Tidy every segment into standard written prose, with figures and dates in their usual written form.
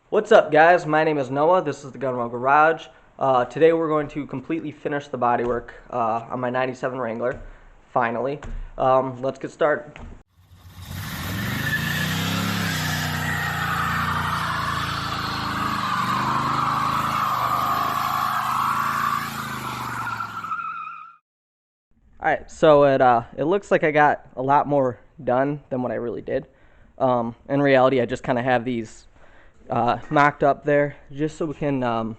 What's up, guys? My name is Noah. This is the Gunwell Garage. Today we're going to completely finish the bodywork on my 97 Wrangler, finally. Let's get started. Alright, so it looks like I got a lot more done than what I really did. In reality, I just kind of have these mocked up there just so we can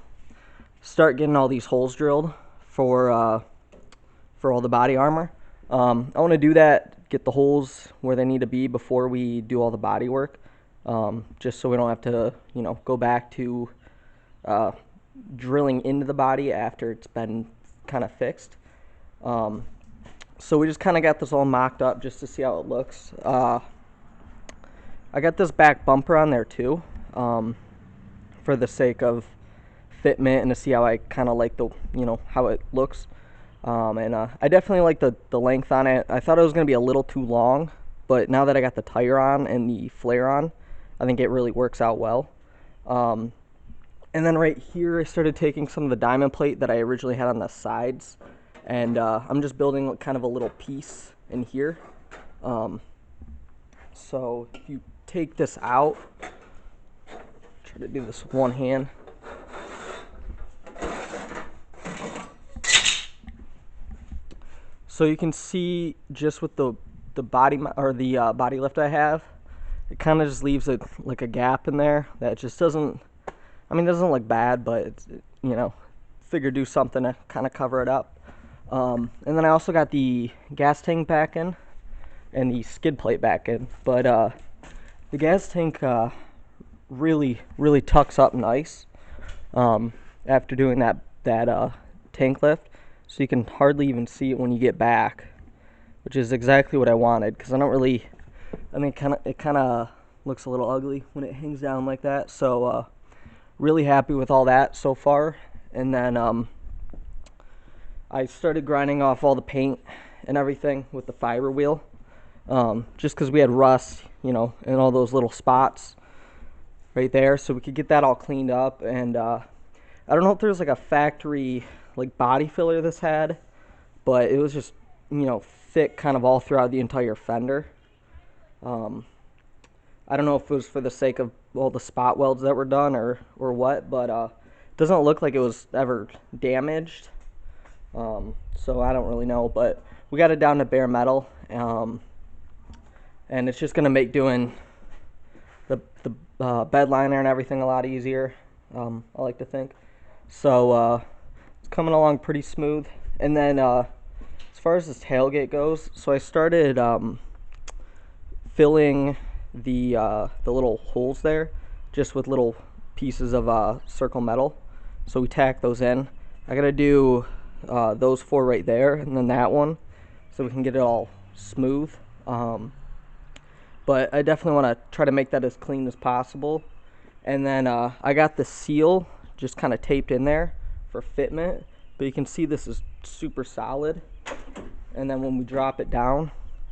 start getting all these holes drilled for all the body armor. I want to do that, get the holes where they need to be before we do all the body work, just so we don't have to, go back to drilling into the body after it's been kind of fixed. So we just kind of got this all mocked up just to see how it looks. I got this back bumper on there too, for the sake of fitment and to see how I kind of like the, how it looks. I definitely like the length on it. I thought it was going to be a little too long, but now that I got the tire on and the flare on, I think it really works out well. And then right here, I started taking some of the diamond plate that I originally had on the sides, and I'm just building kind of a little piece in here. So if you take this out, try to do this with one hand. So you can see just with the body or the body lift I have, it kind of just leaves like a gap in there that just doesn't. I mean, it doesn't look bad, but it's, figure do something to kind of cover it up. And then I also got the gas tank back in and the skid plate back in, but the gas tank really tucks up nice after doing that tank lift, so you can hardly even see it when you get back, which is exactly what I wanted, because I mean, it kind of looks a little ugly when it hangs down like that. So really happy with all that so far. And then I started grinding off all the paint and everything with the fiber wheel, just because we had rust, in all those little spots right there, so we could get that all cleaned up. And I don't know if there's like a factory like body filler this had, but it was just thick kind of all throughout the entire fender. I don't know if it was for the sake of all the spot welds that were done or what, but it doesn't look like it was ever damaged. So I don't really know, but we got it down to bare metal, and it's just gonna make doing the bed liner and everything a lot easier. I like to think. So it's coming along pretty smooth. And then as far as this tailgate goes, so I started filling the little holes there just with little pieces of circle metal. So we tack those in. I gotta do those four right there, and then that one, so we can get it all smooth. But I definitely want to try to make that as clean as possible. And then I got the seal just kind of taped in there for fitment, but you can see this is super solid. And then when we drop it down,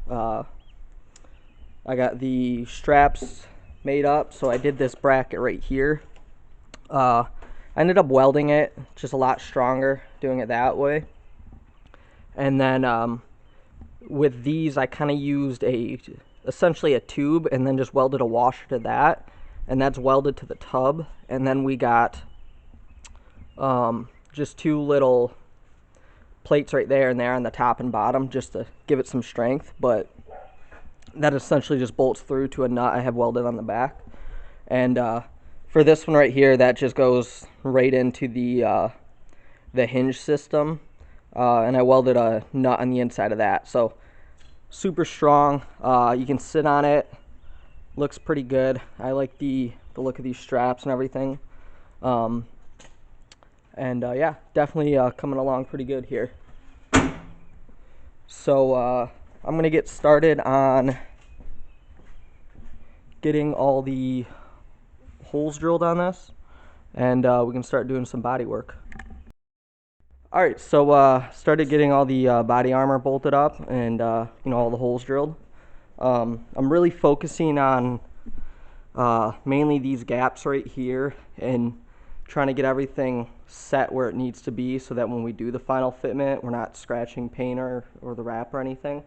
I got the straps made up, so I did this bracket right here. I ended up welding it, just a lot stronger doing it that way. And then with these, I kind of used essentially a tube, and then just welded a washer to that, and that's welded to the tub. And then we got just two little plates right there and there on the top and bottom, just to give it some strength. But that essentially just bolts through to a nut I have welded on the back. And for this one right here, that just goes right into the hinge system, and I welded a nut on the inside of that. So super strong. You can sit on it, looks pretty good. I like the look of these straps and everything. Yeah, definitely coming along pretty good here. So I'm gonna get started on getting all the holes drilled on this, and we can start doing some body work. Alright, so started getting all the body armor bolted up and all the holes drilled. I'm really focusing on mainly these gaps right here, and trying to get everything set where it needs to be so that when we do the final fitment, we're not scratching paint or the wrap or anything.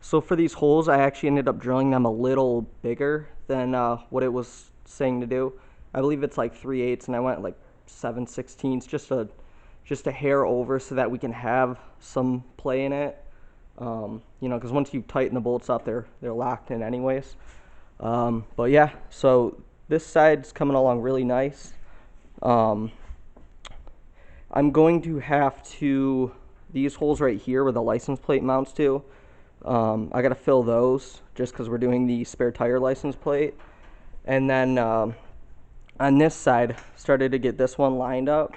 So for these holes, I actually ended up drilling them a little bigger than what it was saying to do. I believe it's like 3/8, and I went like 7/16, just a hair over so that we can have some play in it. You know, because once you tighten the bolts up, they're locked in anyways. But yeah, so this side's coming along really nice. I'm going to have to, these holes right here where the license plate mounts to, I got to fill those just because we're doing the spare tire license plate. And then on this side, started to get this one lined up.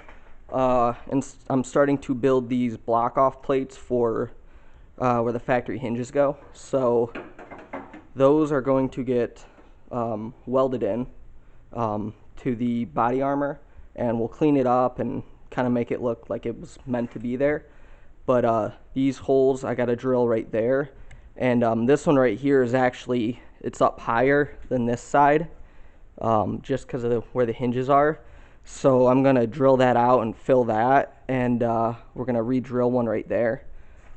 And I'm starting to build these block off plates for where the factory hinges go. So those are going to get welded in to the body armor, and we'll clean it up and kind of make it look like it was meant to be there. But these holes I got to drill right there, and this one right here is actually, it's up higher than this side, just because of where the hinges are. So I'm going to drill that out and fill that, and we're going to re-drill one right there.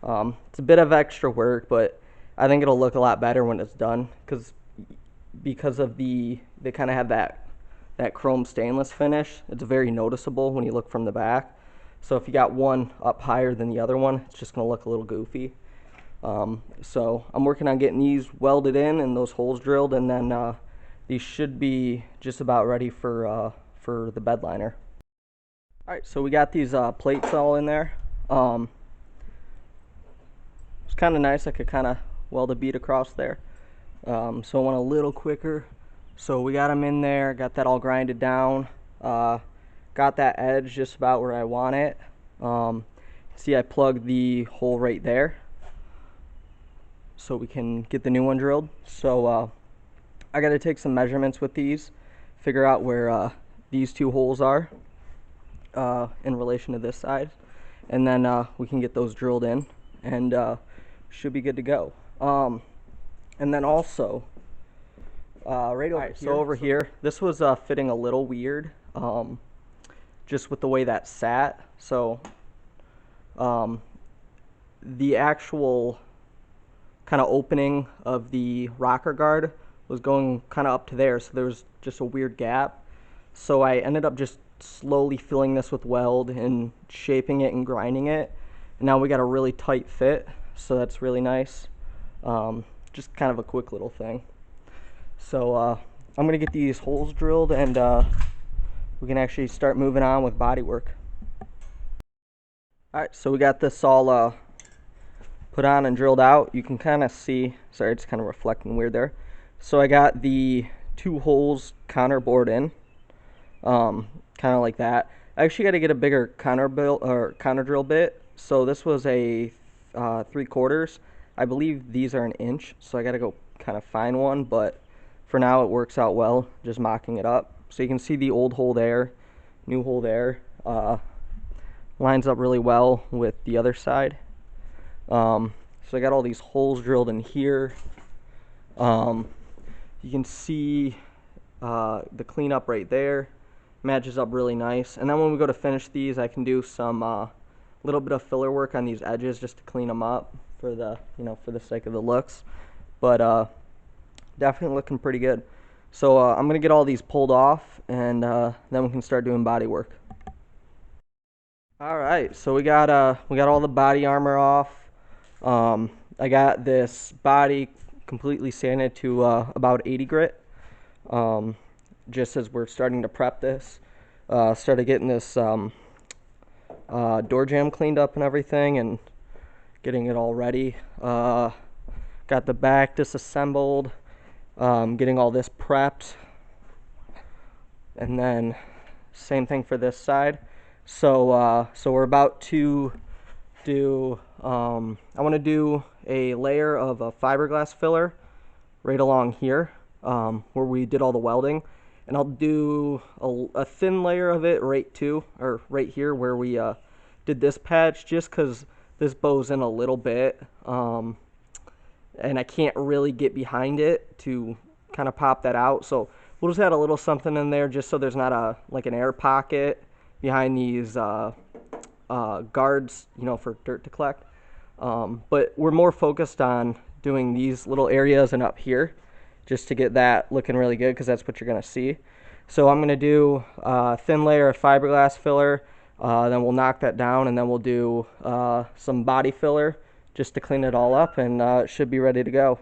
It's a bit of extra work, but I think it'll look a lot better when it's done, because of they kind of have that chrome stainless finish. It's very noticeable when you look from the back. So if you got one up higher than the other one, it's just going to look a little goofy. So I'm working on getting these welded in and those holes drilled, and then these should be just about ready for the bed liner. Alright, so we got these plates all in there. It's kind of nice. I could kind of weld a bead across there. So I went a little quicker. So we got them in there, got that all grinded down. Got that edge just about where I want it. See, I plugged the hole right there so we can get the new one drilled. So I got to take some measurements with these, figure out where these two holes are in relation to this side, and then we can get those drilled in, and should be good to go. And then also right over here. So over here, this was fitting a little weird, just with the way that sat. So the actual kind of opening of the rocker guard was going kind of up to there, so there was just a weird gap. So I ended up just slowly filling this with weld and shaping it and grinding it, and now we got a really tight fit, so that's really nice. Just kind of a quick little thing. So I'm gonna get these holes drilled, and we can actually start moving on with body work. Alright, so we got this all put on and drilled out. You can kind of see, sorry, it's kind of reflecting weird there. So I got the two holes counter bored in, kind of like that. I actually got to get a bigger counter drill bit. So this was a 3/4. I believe these are 1 inch, so I got to go kind of find one, but for now it works out well, just mocking it up. So you can see the old hole there, new hole there, lines up really well with the other side. So I got all these holes drilled in here. You can see the cleanup right there, matches up really nice. And then when we go to finish these, I can do some little bit of filler work on these edges just to clean them up for the, for the sake of the looks. But definitely looking pretty good. So I'm gonna get all these pulled off, and then we can start doing body work. All right, so we got all the body armor off. I got this body completely sanded to about 80 grit. Just as we're starting to prep this, started getting this door jamb cleaned up and everything, and getting it all ready. Got the back disassembled, getting all this prepped, and then same thing for this side. So we're about to do, I want to do a layer of a fiberglass filler right along here, where we did all the welding, and I'll do a thin layer of it right here where we did this patch, just because this bows in a little bit, and I can't really get behind it to kind of pop that out. So we'll just add a little something in there just so there's not an air pocket behind these guards, for dirt to collect. But we're more focused on doing these little areas and up here just to get that looking really good, because that's what you're going to see. So I'm going to do a thin layer of fiberglass filler, then we'll knock that down, and then we'll do some body filler just to clean it all up, and it should be ready to go.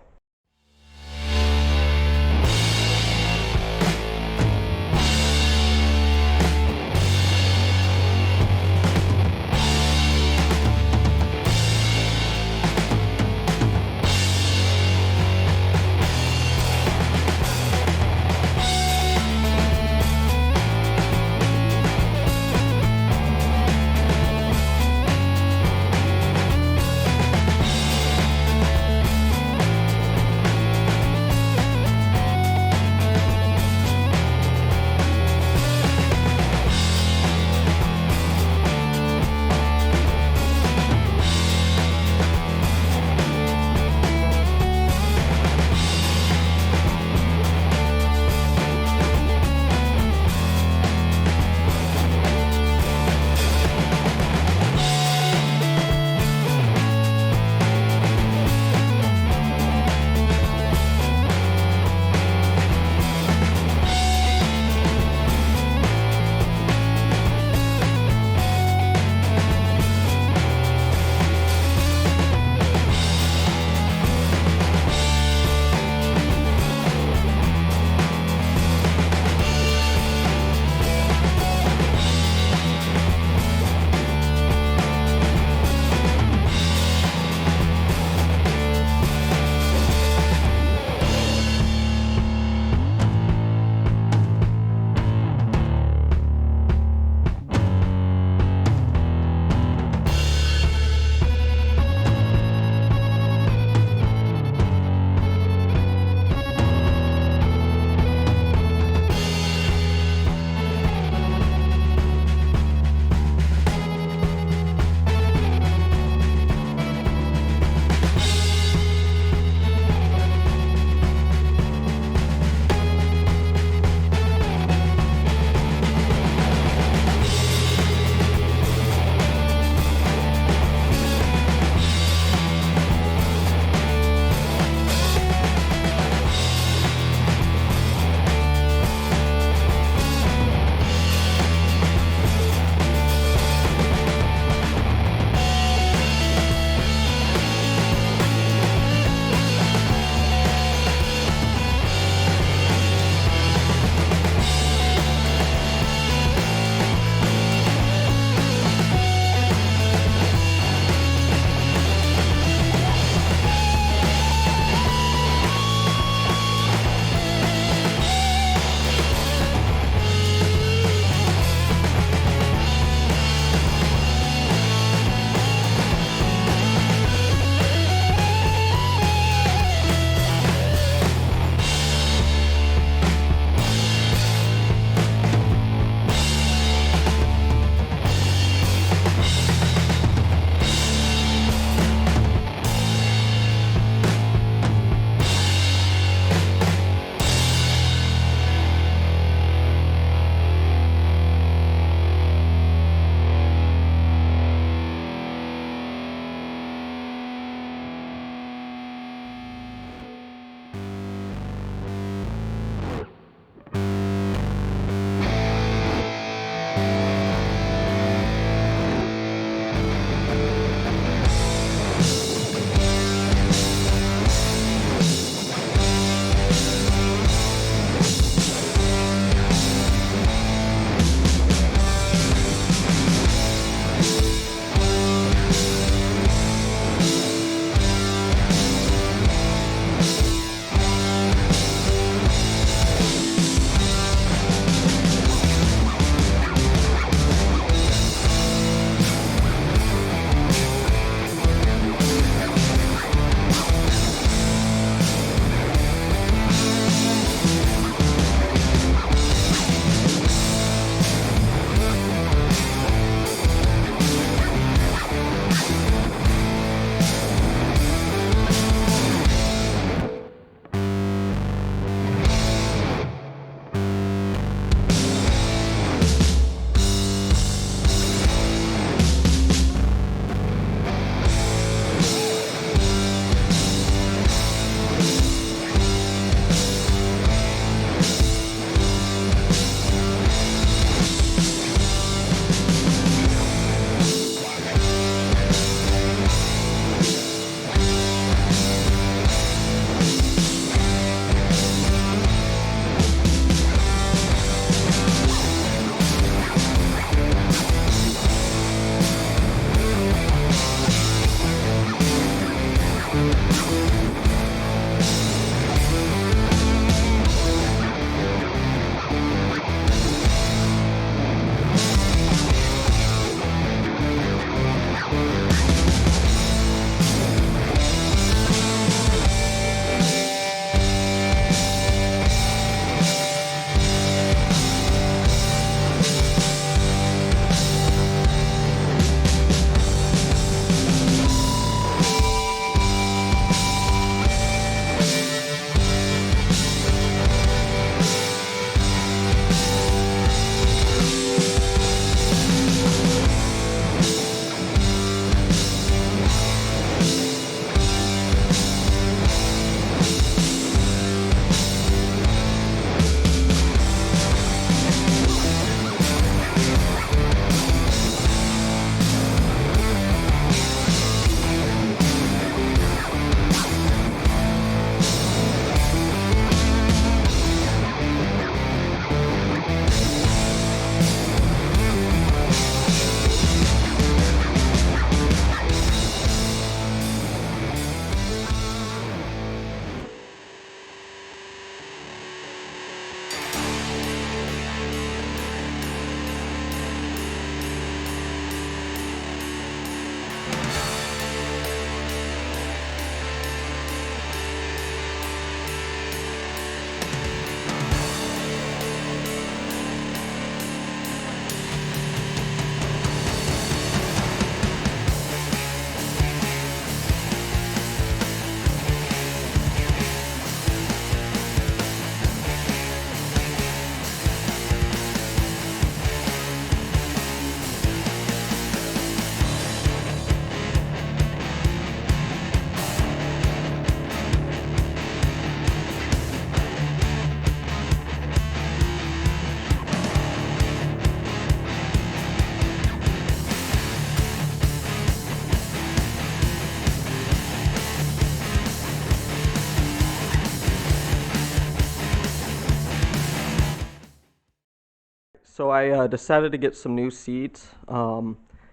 So I decided to get some new seats.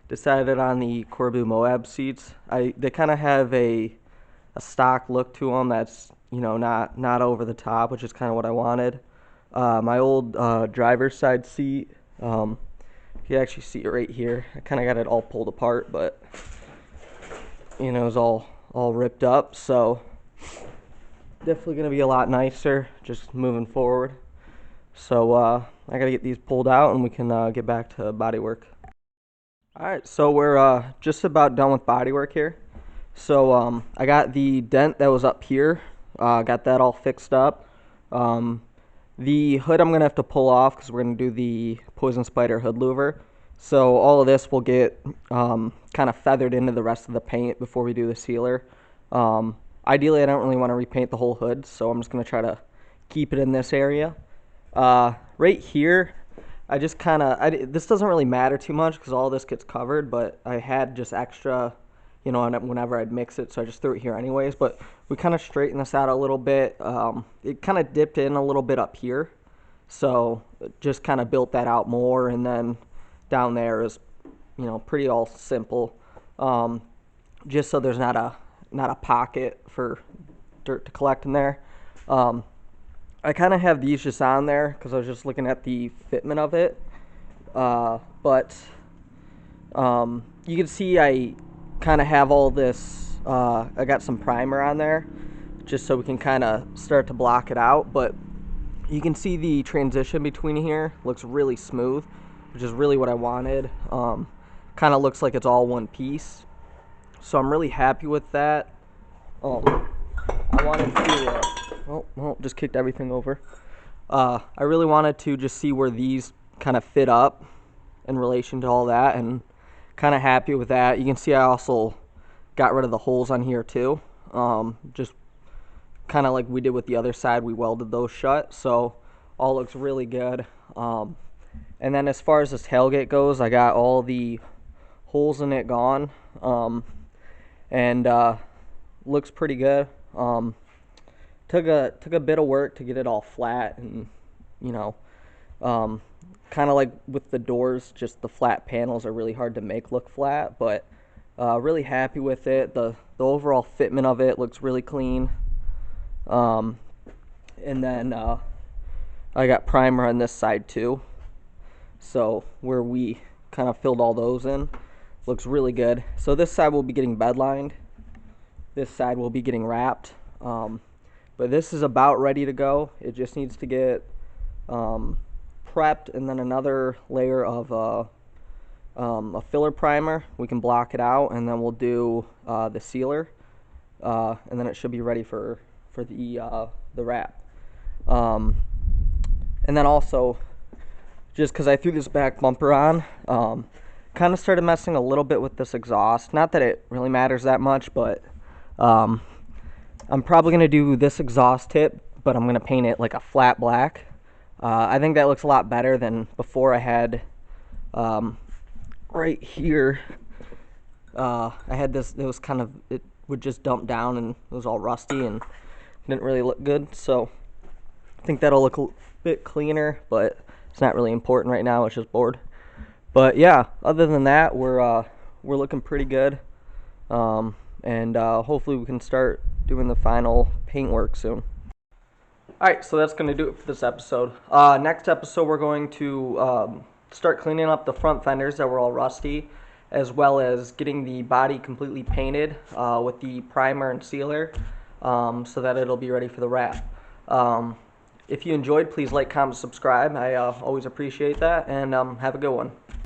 Decided on the Corbeau Moab seats. They kind of have a stock look to them that's not over the top, which is kind of what I wanted. My old driver's side seat. You can actually see it right here. I kind of got it all pulled apart, but it's all ripped up. So definitely gonna be a lot nicer just moving forward. So I gotta get these pulled out and we can get back to body work. Alright, so we're just about done with body work here. So I got the dent that was up here, got that all fixed up. The hood I'm gonna have to pull off because we're gonna do the poison spider hood louver. So all of this will get kind of feathered into the rest of the paint before we do the sealer. Ideally, I don't really want to repaint the whole hood, so I'm just gonna try to keep it in this area. Right here, I just this doesn't really matter too much because all this gets covered, but I had just extra, whenever I'd mix it, so I just threw it here anyways. But we kind of straightened this out a little bit. It kind of dipped in a little bit up here, so just kind of built that out more, and then down there is, pretty all simple, just so there's not a pocket for dirt to collect in there. I kind of have these just on there because I was just looking at the fitment of it. But you can see I kind of have all this, I got some primer on there just so we can kind of start to block it out. But you can see the transition between here looks really smooth, which is really what I wanted. Kind of looks like it's all one piece. So I'm really happy with that. I wanted to, just kicked everything over. I really wanted to just see where these kind of fit up in relation to all that, and kind of happy with that. You can see I also got rid of the holes on here too. Just kind of like we did with the other side, we welded those shut, so all looks really good. And then as far as this tailgate goes, I got all the holes in it gone, and looks pretty good. Took a bit of work to get it all flat, and kind of like with the doors, just the flat panels are really hard to make look flat, but really happy with it. The overall fitment of it looks really clean. And then I got primer on this side too, so where we kind of filled all those in looks really good. So this side will be getting bed lined, this side will be getting wrapped. But this is about ready to go. It just needs to get prepped, and then another layer of a filler primer. We can block it out, and then we'll do the sealer, and then it should be ready for the wrap. And then also, just because I threw this back bumper on, kind of started messing a little bit with this exhaust. Not that it really matters that much, but I'm probably going to do this exhaust tip, but I'm going to paint it like a flat black. I think that looks a lot better than before. I had right here, I had this, it would just dump down and it was all rusty and didn't really look good. So I think that'll look a bit cleaner, but it's not really important right now. It's just board. But yeah, other than that, we're looking pretty good. And hopefully we can start doing the final paint work soon. Alright, so that's going to do it for this episode. Next episode we're going to start cleaning up the front fenders that were all rusty, as well as getting the body completely painted with the primer and sealer, so that it'll be ready for the wrap. If you enjoyed, please like, comment, subscribe. I always appreciate that, and have a good one.